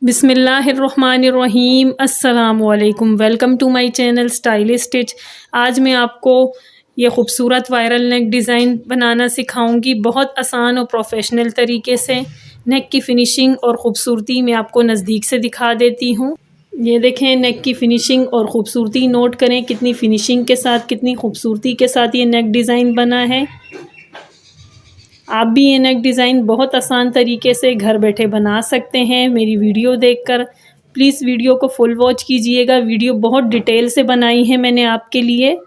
बिस्मिल्लाहिर्रहमानिर्रहीम अस्सलामुअलैकुम। Welcome to my channel stylish stitch. आज मैं आपको ये ख़ूबसूरत वायरल नेक डिज़ाइन बनाना सिखाऊंगी, बहुत आसान और प्रोफेशनल तरीके से। नेक की फ़िनिशिंग और ख़ूबसूरती मैं आपको नज़दीक से दिखा देती हूँ। ये देखें, नेक की फ़िनिशिंग और ख़ूबसूरती नोट करें, कितनी फ़िनिशिंग के साथ, कितनी खूबसूरती के साथ ये नेक डिज़ाइन बना है। आप भी ये नेक डिज़ाइन बहुत आसान तरीके से घर बैठे बना सकते हैं मेरी वीडियो देखकर। प्लीज़ वीडियो को फुल वॉच कीजिएगा, वीडियो बहुत डिटेल से बनाई है मैंने आपके लिए।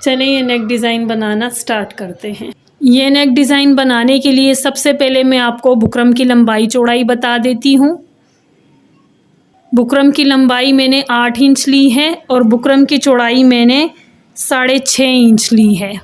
चलें ये नेक डिज़ाइन बनाना स्टार्ट करते हैं। ये नेक डिज़ाइन बनाने के लिए सबसे पहले मैं आपको बुकरम की लंबाई चौड़ाई बता देती हूँ। बुकरम की लंबाई मैंने 8 इंच ली है और बुकरम की चौड़ाई मैंने 6.5 इंच ली है।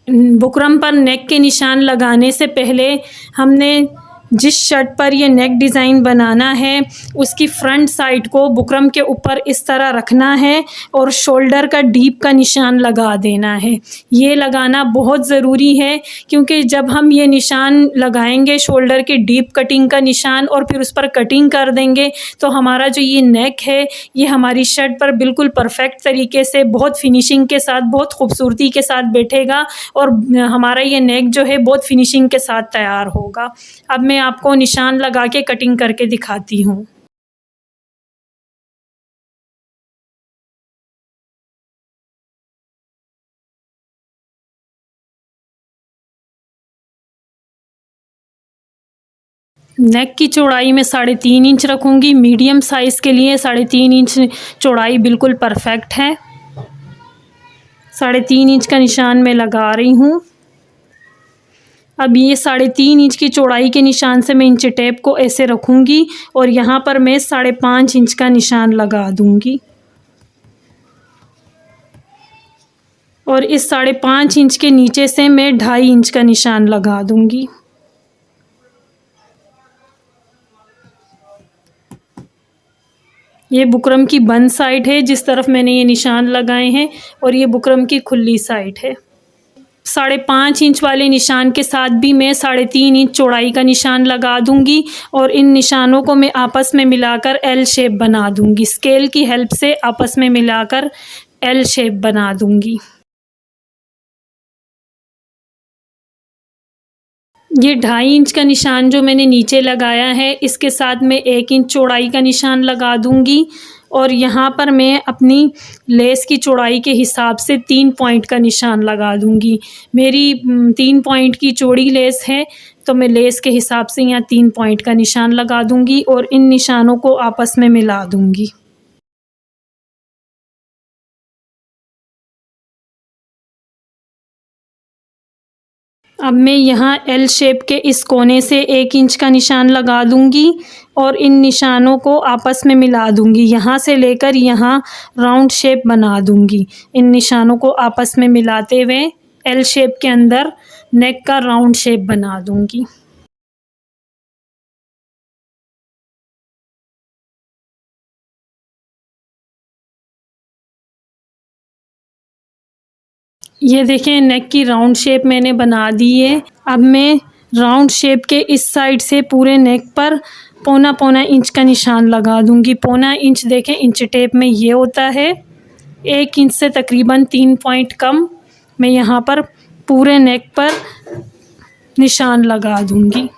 बुकरम पर नेक के निशान लगाने से पहले हमने जिस शर्ट पर ये नेक डिज़ाइन बनाना है उसकी फ्रंट साइड को बुकरम के ऊपर इस तरह रखना है और शोल्डर का डीप का निशान लगा देना है। ये लगाना बहुत ज़रूरी है क्योंकि जब हम ये निशान लगाएंगे शोल्डर के डीप कटिंग का निशान और फिर उस पर कटिंग कर देंगे तो हमारा जो ये नेक है ये हमारी शर्ट पर बिल्कुल परफेक्ट तरीके से बहुत फिनिशिंग के साथ, बहुत खूबसूरती के साथ बैठेगा और हमारा ये नेक जो है बहुत फिनिशिंग के साथ तैयार होगा। अब मैं आपको निशान लगा के कटिंग करके दिखाती हूँ। नेक की चौड़ाई मैं 3.5 इंच रखूँगी। मीडियम साइज़ के लिए 3.5 इंच चौड़ाई बिल्कुल परफेक्ट है। 3.5 इंच का निशान मैं लगा रही हूँ। अब ये 3.5 इंच की चौड़ाई के निशान से मैं इंची टेप को ऐसे रखूँगी और यहाँ पर मैं 5.5 इंच का निशान लगा दूँगी और इस 5.5 इंच के नीचे से मैं 2.5 इंच का निशान लगा दूँगी। ये बुकरम की बंद साइड है जिस तरफ मैंने ये निशान लगाए हैं और ये बुकरम की खुली साइड है। 5.5 इंच वाले निशान के साथ भी मैं 3.5 इंच चौड़ाई का निशान लगा दूंगी और इन निशानों को मैं आपस में मिलाकर एल शेप बना दूंगी। स्केल की हेल्प से आपस में मिलाकर एल शेप बना दूंगी। ये 2.5 इंच का निशान जो मैंने नीचे लगाया है इसके साथ मैं 1 इंच चौड़ाई का निशान लगा दूंगी और यहाँ पर मैं अपनी लेस की चौड़ाई के हिसाब से 3 पॉइंट का निशान लगा दूंगी। मेरी 3 पॉइंट की चौड़ी लेस है तो मैं लेस के हिसाब से यहाँ 3 पॉइंट का निशान लगा दूंगी और इन निशानों को आपस में मिला दूंगी। अब मैं यहाँ एल शेप के इस कोने से 1 इंच का निशान लगा दूंगी और इन निशानों को आपस में मिला दूंगी। यहाँ से लेकर यहाँ राउंड शेप बना दूंगी। इन निशानों को आपस में मिलाते हुए एल शेप के अंदर नेक का राउंड शेप बना दूंगी। ये देखें, नेक की राउंड शेप मैंने बना दी है। अब मैं राउंड शेप के इस साइड से पूरे नेक पर 1.25 इंच का निशान लगा दूंगी। 1.25 इंच देखें इंच टेप में ये होता है। 1 इंच से तकरीबन 3 पॉइंट कम मैं यहाँ पर पूरे नेक पर निशान लगा दूंगी।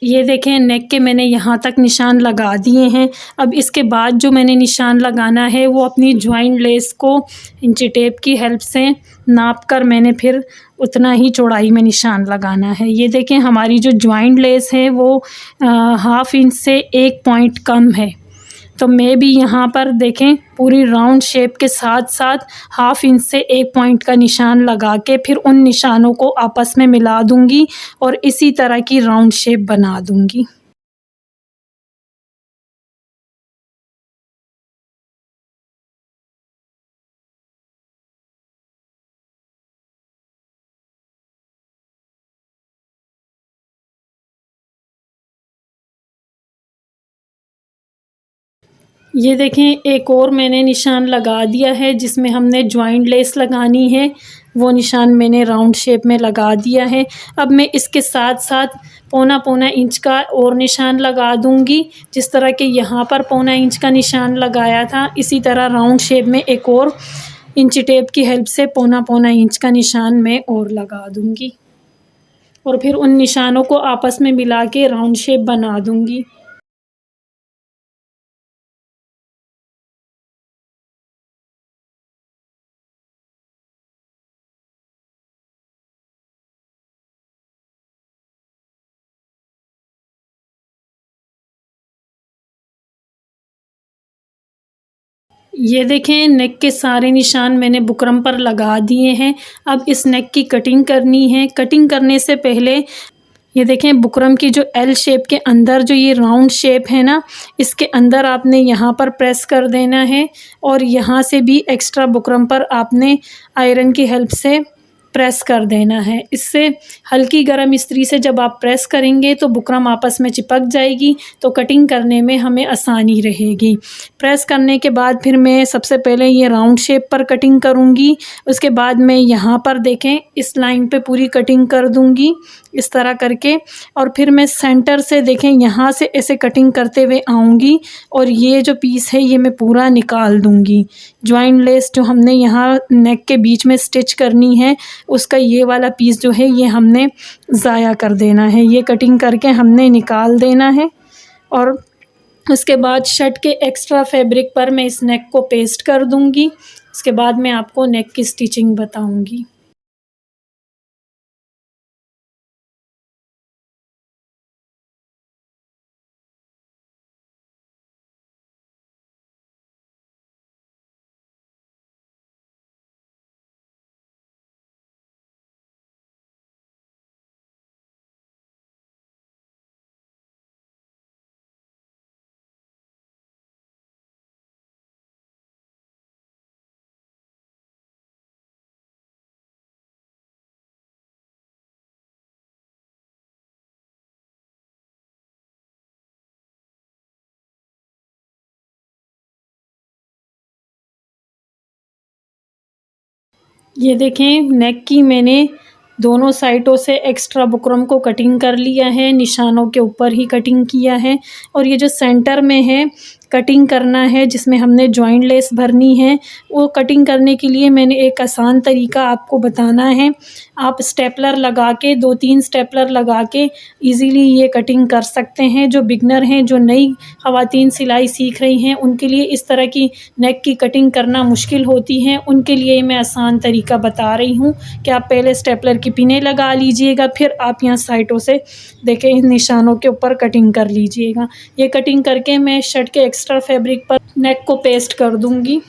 ये देखें, नेक के मैंने यहाँ तक निशान लगा दिए हैं। अब इसके बाद जो मैंने निशान लगाना है वो अपनी जॉइंट लेस को इंची टेप की हेल्प से नाप कर मैंने फिर उतना ही चौड़ाई में निशान लगाना है। ये देखें, हमारी जो जॉइंट लेस है वो 1/2 इंच से 1 पॉइंट कम है। तो मैं भी यहाँ पर देखें पूरी राउंड शेप के साथ साथ 1/2 इंच से 1 पॉइंट का निशान लगा के फिर उन निशानों को आपस में मिला दूंगी और इसी तरह की राउंड शेप बना दूंगी। ये देखें एक और मैंने निशान लगा दिया है जिसमें हमने जॉइंट लेस लगानी है, वो निशान मैंने राउंड शेप में लगा दिया है। अब मैं इसके साथ साथ पौना पौना इंच का और निशान लगा दूंगी। जिस तरह के यहाँ पर पौना इंच का निशान लगाया था, इसी तरह राउंड शेप में एक और इंची टेप की हेल्प से पौना पौना इंच का निशान मैं और लगा दूंगी और फिर उन निशानों को आपस में मिला के राउंड शेप बना दूंगी। ये देखें नेक के सारे निशान मैंने बुकरम पर लगा दिए हैं। अब इस नेक की कटिंग करनी है। कटिंग करने से पहले ये देखें बुकरम की जो एल शेप के अंदर जो ये राउंड शेप है ना, इसके अंदर आपने यहाँ पर प्रेस कर देना है और यहाँ से भी एक्स्ट्रा बुकरम पर आपने आयरन की हेल्प से प्रेस कर देना है। इससे हल्की गर्म इस्त्री से जब आप प्रेस करेंगे तो बुकरम आपस में चिपक जाएगी, तो कटिंग करने में हमें आसानी रहेगी। प्रेस करने के बाद फिर मैं सबसे पहले ये राउंड शेप पर कटिंग करूँगी। उसके बाद मैं यहाँ पर देखें इस लाइन पे पूरी कटिंग कर दूँगी इस तरह करके, और फिर मैं सेंटर से देखें यहाँ से ऐसे कटिंग करते हुए आऊँगी और ये जो पीस है ये मैं पूरा निकाल दूँगी। जॉइंट लेस जो हमने यहाँ नेक के बीच में स्टिच करनी है, उसका ये वाला पीस जो है ये हमने ज़ाया कर देना है। ये कटिंग करके हमने निकाल देना है और उसके बाद शर्ट के एक्स्ट्रा फैब्रिक पर मैं इस नेक को पेस्ट कर दूँगी। उसके बाद मैं आपको नेक की स्टिचिंग बताऊँगी। ये देखें नेक की मैंने दोनों साइडों से एक्स्ट्रा बुकरम को कटिंग कर लिया है, निशानों के ऊपर ही कटिंग किया है। और ये जो सेंटर में है कटिंग करना है जिसमें हमने जॉइंट लेस भरनी है, वो कटिंग करने के लिए मैंने एक आसान तरीका आपको बताना है। आप स्टेपलर लगा के 2-3 स्टेपलर लगा के इजीली ये कटिंग कर सकते हैं। जो बिगनर हैं, जो नई ख़वातीन सिलाई सीख रही हैं, उनके लिए इस तरह की नेक की कटिंग करना मुश्किल होती है। उनके लिए मैं आसान तरीका बता रही हूँ कि आप पहले स्टेपलर की पिनें लगा लीजिएगा, फिर आप यहाँ साइडों से देखें इन निशानों के ऊपर कटिंग कर लीजिएगा। ये कटिंग करके मैं शर्ट के एक्स्ट्रा फैब्रिक पर नेक को पेस्ट कर दूंगी।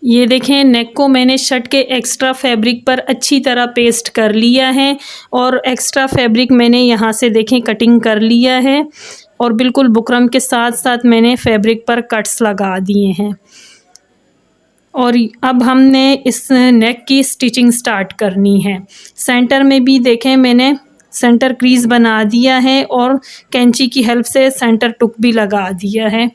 ये देखें नेक को मैंने शर्ट के एक्स्ट्रा फैब्रिक पर अच्छी तरह पेस्ट कर लिया है और एक्स्ट्रा फैब्रिक मैंने यहाँ से देखें कटिंग कर लिया है और बिल्कुल बुकरम के साथ साथ मैंने फैब्रिक पर कट्स लगा दिए हैं। और अब हमने इस नेक की स्टिचिंग स्टार्ट करनी है। सेंटर में भी देखें मैंने सेंटर क्रीज़ बना दिया है और कैंची की हेल्प से सेंटर टुक भी लगा दिया है।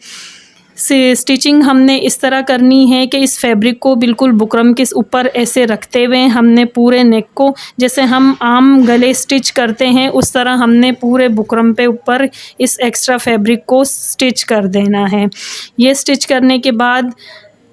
से स्टिचिंग हमने इस तरह करनी है कि इस फैब्रिक को बिल्कुल बुकरम के ऊपर ऐसे रखते हुए हमने पूरे नेक को, जैसे हम आम गले स्टिच करते हैं उस तरह हमने पूरे बुकरम पे ऊपर इस एक्स्ट्रा फैब्रिक को स्टिच कर देना है। ये स्टिच करने के बाद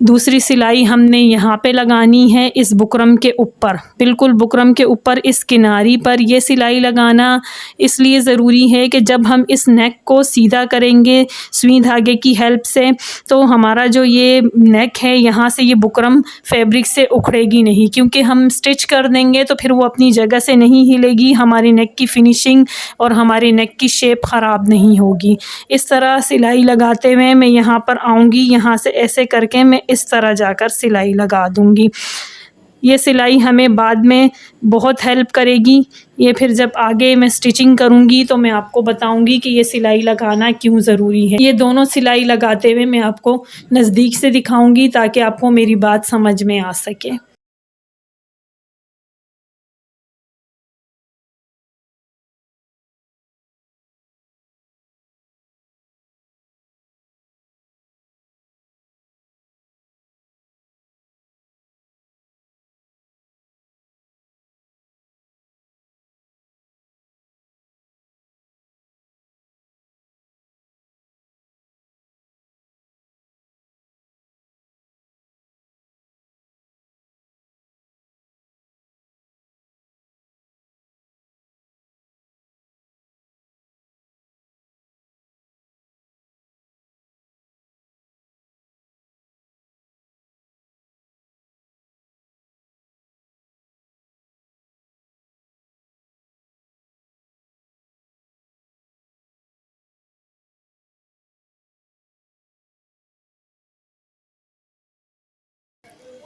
दूसरी सिलाई हमने यहाँ पे लगानी है इस बुकरम के ऊपर, बिल्कुल बुकरम के ऊपर इस किनारी पर ये सिलाई लगाना इसलिए ज़रूरी है कि जब हम इस नेक को सीधा करेंगे सुई धागे की हेल्प से, तो हमारा जो ये नेक है यहाँ से ये बुकरम फैब्रिक से उखड़ेगी नहीं, क्योंकि हम स्टिच कर देंगे तो फिर वो अपनी जगह से नहीं हिलेगी, हमारी नेक की फिनिशिंग और हमारी नेक की शेप ख़राब नहीं होगी। इस तरह सिलाई लगाते हुए मैं यहाँ पर आऊँगी, यहाँ से ऐसे करके मैं इस तरह जाकर सिलाई लगा दूँगी। ये सिलाई हमें बाद में बहुत हेल्प करेगी। ये फिर जब आगे मैं स्टिचिंग करूँगी तो मैं आपको बताऊँगी कि ये सिलाई लगाना क्यों ज़रूरी है। ये दोनों सिलाई लगाते हुए मैं आपको नज़दीक से दिखाऊँगी ताकि आपको मेरी बात समझ में आ सके।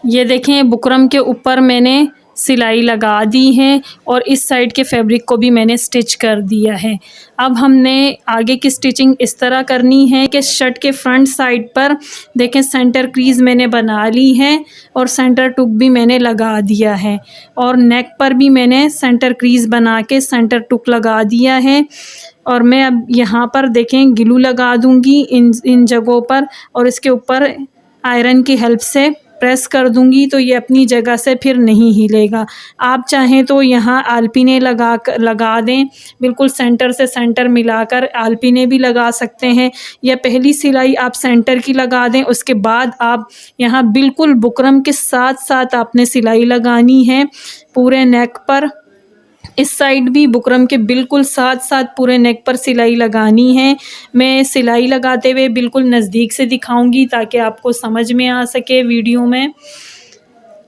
ये देखें बुकरम के ऊपर मैंने सिलाई लगा दी है और इस साइड के फैब्रिक को भी मैंने स्टिच कर दिया है। अब हमने आगे की स्टिचिंग इस तरह करनी है कि शर्ट के फ्रंट साइड पर देखें सेंटर क्रीज़ मैंने बना ली है और सेंटर टुक भी मैंने लगा दिया है और नेक पर भी मैंने सेंटर क्रीज़ बना के सेंटर टुक लगा दिया है। और मैं अब यहाँ पर देखें ग्लू लगा दूँगी इन जगहों पर और इसके ऊपर आयरन की हेल्प से प्रेस कर दूंगी तो ये अपनी जगह से फिर नहीं हिलेगा। आप चाहें तो यहाँ आलपीने लगा दें, बिल्कुल सेंटर से सेंटर मिलाकर आलपीने भी लगा सकते हैं, या पहली सिलाई आप सेंटर की लगा दें, उसके बाद आप यहाँ बिल्कुल बुकरम के साथ साथ आपने सिलाई लगानी है पूरे नेक पर। इस साइड भी बुकरम के बिल्कुल साथ साथ पूरे नेक पर सिलाई लगानी है। मैं सिलाई लगाते हुए बिल्कुल नज़दीक से दिखाऊंगी ताकि आपको समझ में आ सके वीडियो में।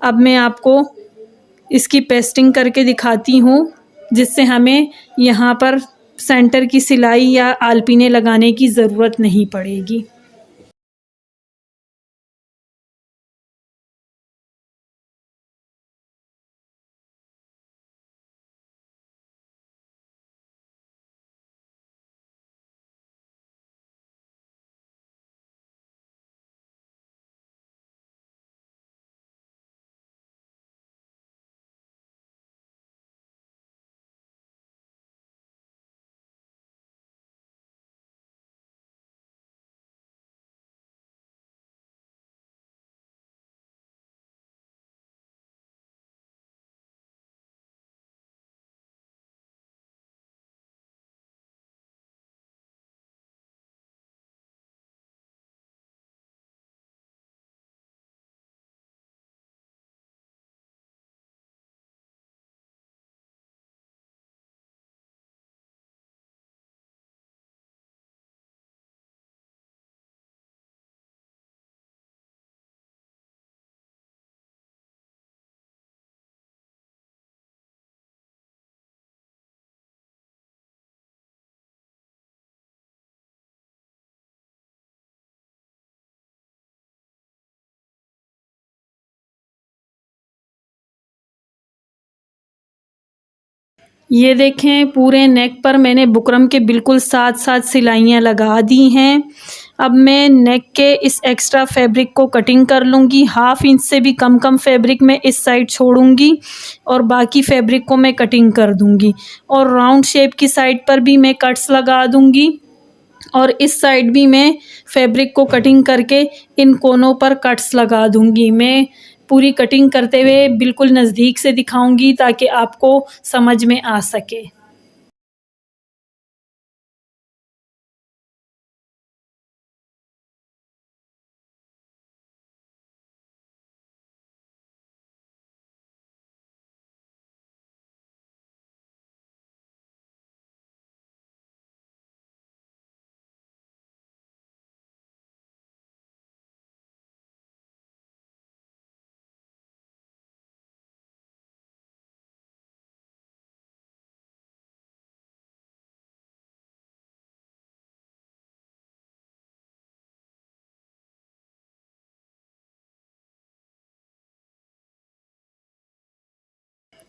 अब मैं आपको इसकी पेस्टिंग करके दिखाती हूँ, जिससे हमें यहाँ पर सेंटर की सिलाई या आलपीने लगाने की ज़रूरत नहीं पड़ेगी। ये देखें पूरे नेक पर मैंने बुकरम के बिल्कुल साथ साथ सिलाइयाँ लगा दी हैं। अब मैं नेक के इस एक्स्ट्रा फैब्रिक को कटिंग कर लूँगी। 1/2 इंच से भी कम फैब्रिक मैं इस साइड छोड़ूँगी और बाकी फैब्रिक को मैं कटिंग कर दूँगी और राउंड शेप की साइड पर भी मैं कट्स लगा दूँगी और इस साइड भी मैं फैब्रिक को कटिंग करके इन कोनों पर कट्स लगा दूँगी। मैं पूरी कटिंग करते हुए बिल्कुल नज़दीक से दिखाऊँगी ताकि आपको समझ में आ सके।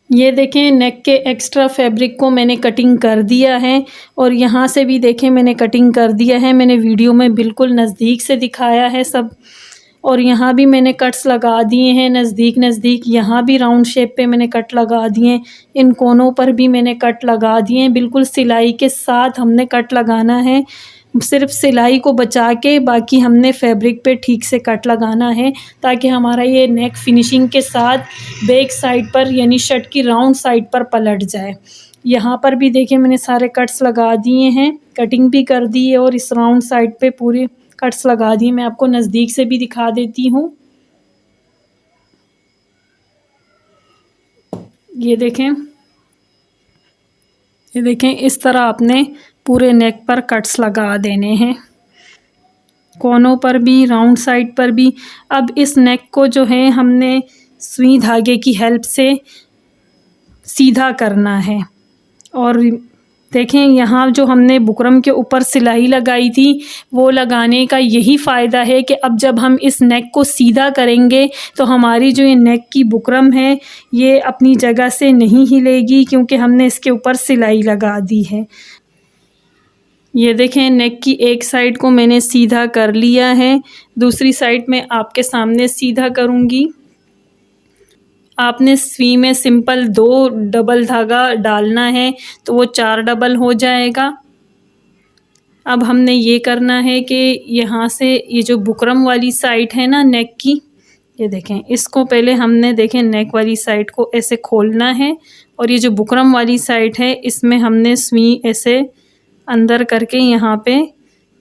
ये देखें नेक के एक्स्ट्रा फैब्रिक को मैंने कटिंग कर दिया है और यहाँ से भी देखें मैंने कटिंग कर दिया है। मैंने वीडियो में बिल्कुल नज़दीक से दिखाया है सब। और यहाँ भी मैंने कट्स लगा दिए हैं नज़दीक नज़दीक। यहाँ भी राउंड शेप पे मैंने कट लगा दिए हैं। इन कोनों पर भी मैंने कट लगा दिए हैं। बिल्कुल सिलाई के साथ हमने कट लगाना है। सिर्फ सिलाई को बचा के बाकी हमने फैब्रिक पे ठीक से कट लगाना है ताकि हमारा ये नेक फिनिशिंग के साथ बैक साइड पर यानी शर्ट की राउंड साइड पर पलट जाए। यहाँ पर भी देखिए मैंने सारे कट्स लगा दिए हैं, कटिंग भी कर दी है और इस राउंड साइड पे पूरे कट्स लगा दिए। मैं आपको नज़दीक से भी दिखा देती हूँ। ये देखें, ये देखें इस तरह आपने पूरे नेक पर कट्स लगा देने हैं, कोनों पर भी राउंड साइड पर भी। अब इस नेक को जो है हमने सुई धागे की हेल्प से सीधा करना है। और देखें यहाँ जो हमने बुकरम के ऊपर सिलाई लगाई थी वो लगाने का यही फ़ायदा है कि अब जब हम इस नेक को सीधा करेंगे तो हमारी जो ये नेक की बुकरम है ये अपनी जगह से नहीं हिलेगी क्योंकि हमने इसके ऊपर सिलाई लगा दी है। ये देखें नेक की एक साइड को मैंने सीधा कर लिया है, दूसरी साइड में आपके सामने सीधा करूँगी। आपने सुई में सिंपल 2 डबल धागा डालना है तो वो 4 डबल हो जाएगा। अब हमने ये करना है कि यहाँ से ये जो बुकरम वाली साइड है ना नेक की, ये देखें इसको पहले हमने देखें नेक वाली साइड को ऐसे खोलना है और ये जो बुकरम वाली साइड है इसमें हमने सुई ऐसे अंदर करके यहाँ पे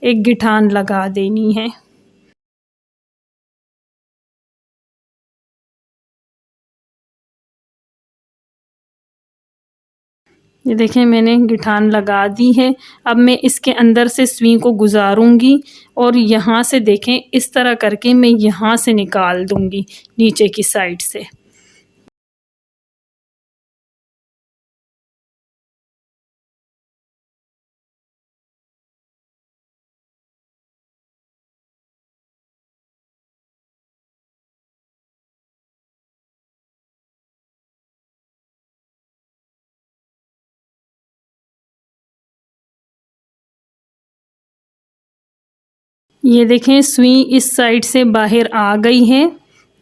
एक गिठान लगा देनी है। ये देखें मैंने गिठान लगा दी है। अब मैं इसके अंदर से सुई को गुजारूंगी और यहाँ से देखें इस तरह करके मैं यहाँ से निकाल दूंगी नीचे की साइड से। ये देखें सुई इस साइड से बाहर आ गई है,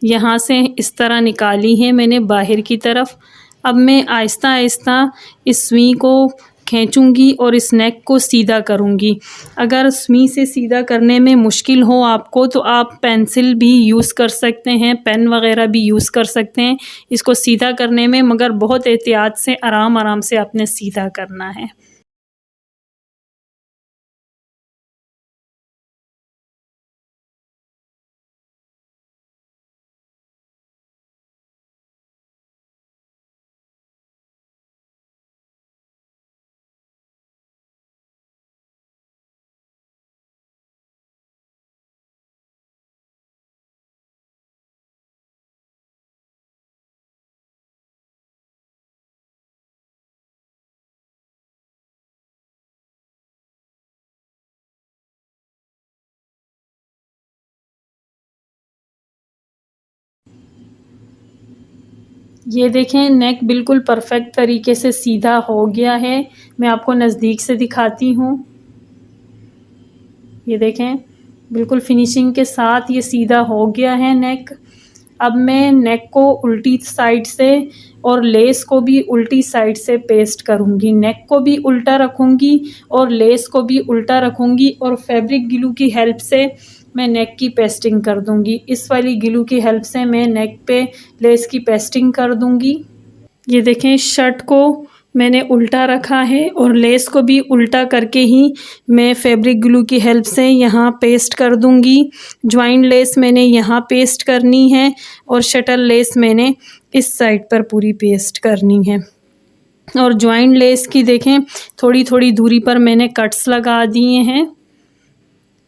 यहाँ से इस तरह निकाली है मैंने बाहर की तरफ। अब मैं आहिस्ता आहिस्ता इस सुई को खींचूंगी और इस नेक को सीधा करूंगी। अगर सुई से सीधा करने में मुश्किल हो आपको तो आप पेंसिल भी यूज़ कर सकते हैं, पेन वगैरह भी यूज़ कर सकते हैं इसको सीधा करने में, मगर बहुत एहतियात से आराम आराम से आपने सीधा करना है। ये देखें नेक बिल्कुल परफेक्ट तरीके से सीधा हो गया है। मैं आपको नज़दीक से दिखाती हूँ। ये देखें बिल्कुल फिनिशिंग के साथ ये सीधा हो गया है नेक। अब मैं नेक को उल्टी साइड से और लेस को भी उल्टी साइड से पेस्ट करूँगी। नेक को भी उल्टा रखूँगी और लेस को भी उल्टा रखूँगी और फैब्रिक ग्लू की हेल्प से मैं नेक की पेस्टिंग कर दूँगी। इस वाली ग्लू की हेल्प से मैं नेक पे लेस की पेस्टिंग कर दूँगी। ये देखें शर्ट को मैंने उल्टा रखा है और लेस को भी उल्टा करके ही मैं फैब्रिक ग्लू की हेल्प से यहाँ पेस्ट कर दूँगी। ज्वाइंट लेस मैंने यहाँ पेस्ट करनी है और शटल लेस मैंने इस साइड पर पूरी पेस्ट करनी है। और ज्वाइंट लेस की देखें थोड़ी थोड़ी दूरी पर मैंने कट्स लगा दिए हैं।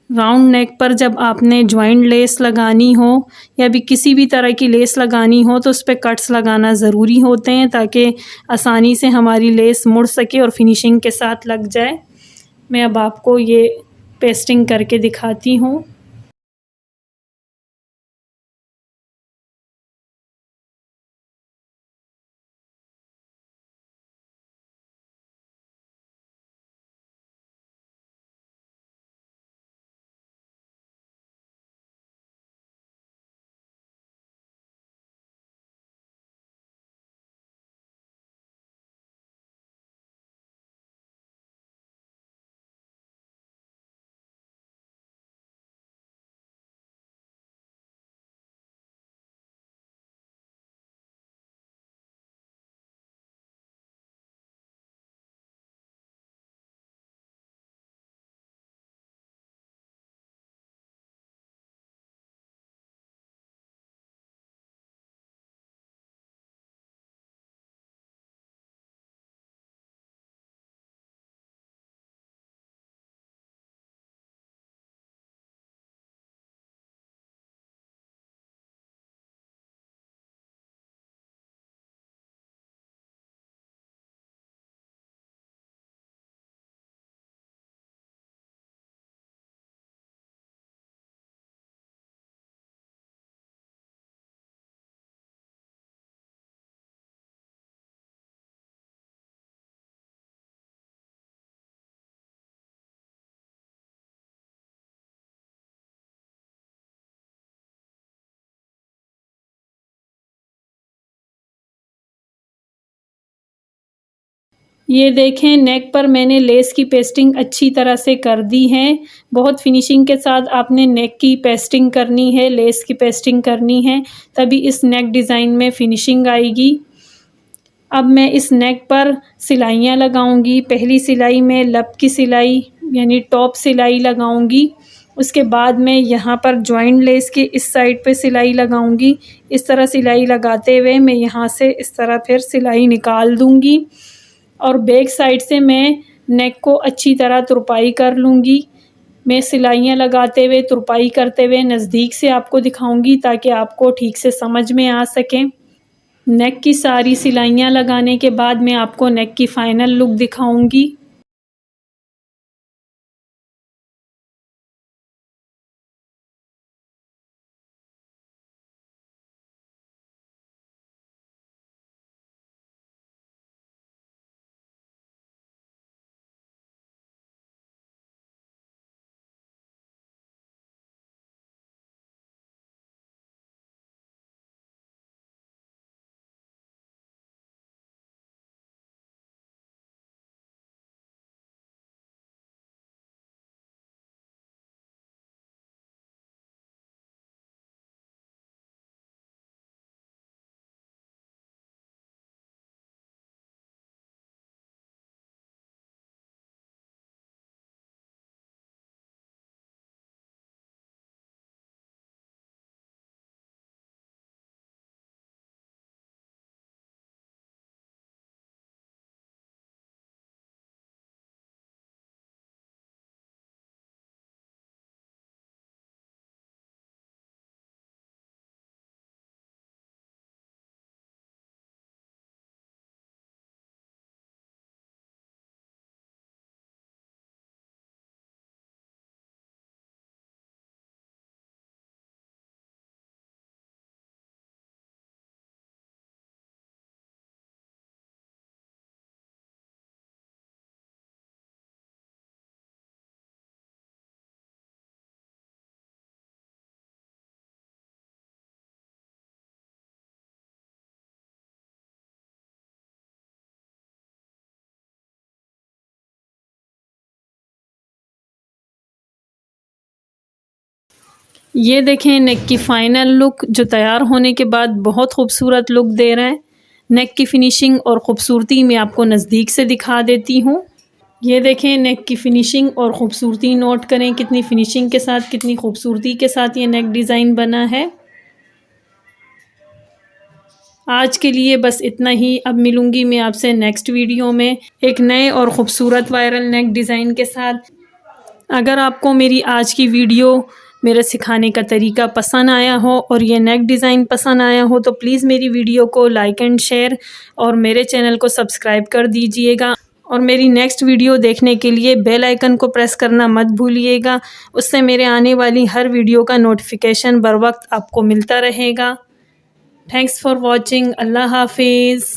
राउंड नेक पर जब आपने ज्वाइंट लेस लगानी हो या भी किसी भी तरह की लेस लगानी हो तो उस पर कट्स लगाना ज़रूरी होते हैं ताकि आसानी से हमारी लेस मुड़ सके और फिनिशिंग के साथ लग जाए। मैं अब आपको ये पेस्टिंग करके दिखाती हूँ। ये देखें नेक पर मैंने लेस की पेस्टिंग अच्छी तरह से कर दी है। बहुत फिनिशिंग के साथ आपने नेक की पेस्टिंग करनी है, लेस की पेस्टिंग करनी है, तभी इस नेक डिज़ाइन में फिनिशिंग आएगी। अब मैं इस नेक पर सिलाइयाँ लगाऊंगी। पहली सिलाई में लब की सिलाई यानी टॉप सिलाई लगाऊंगी। उसके बाद मैं यहाँ पर जॉइंट लेस के इस साइड पे सिलाई लगाऊंगी। इस तरह सिलाई लगाते हुए मैं यहाँ से इस तरह फिर सिलाई निकाल दूंगी और बैक साइड से मैं नेक को अच्छी तरह तुरपाई कर लूँगी। मैं सिलाइयाँ लगाते हुए तुरपाई करते हुए नज़दीक से आपको दिखाऊंगी ताकि आपको ठीक से समझ में आ सके। नेक की सारी सिलाइयाँ लगाने के बाद मैं आपको नेक की फ़ाइनल लुक दिखाऊंगी। ये देखें नेक की फ़ाइनल लुक जो तैयार होने के बाद बहुत खूबसूरत लुक दे रहा है। नेक की फिनिशिंग और ख़ूबसूरती मैं आपको नज़दीक से दिखा देती हूँ। ये देखें नेक की फिनिशिंग और ख़ूबसूरती नोट करें कितनी फिनिशिंग के साथ, कितनी खूबसूरती के साथ ये नेक डिज़ाइन बना है। आज के लिए बस इतना ही। अब मिलूँगी मैं आपसे नेक्स्ट वीडियो में एक नए और ख़ूबसूरत वायरल नेक डिज़ाइन के साथ। अगर आपको मेरी आज की वीडियो मेरे सिखाने का तरीका पसंद आया हो और ये नेक डिज़ाइन पसंद आया हो तो प्लीज़ मेरी वीडियो को लाइक एंड शेयर और मेरे चैनल को सब्सक्राइब कर दीजिएगा। और मेरी नेक्स्ट वीडियो देखने के लिए बेल आइकन को प्रेस करना मत भूलिएगा। उससे मेरे आने वाली हर वीडियो का नोटिफिकेशन बर वक्त आपको मिलता रहेगा। Thanks for watching. अल्लाह हाफिज़।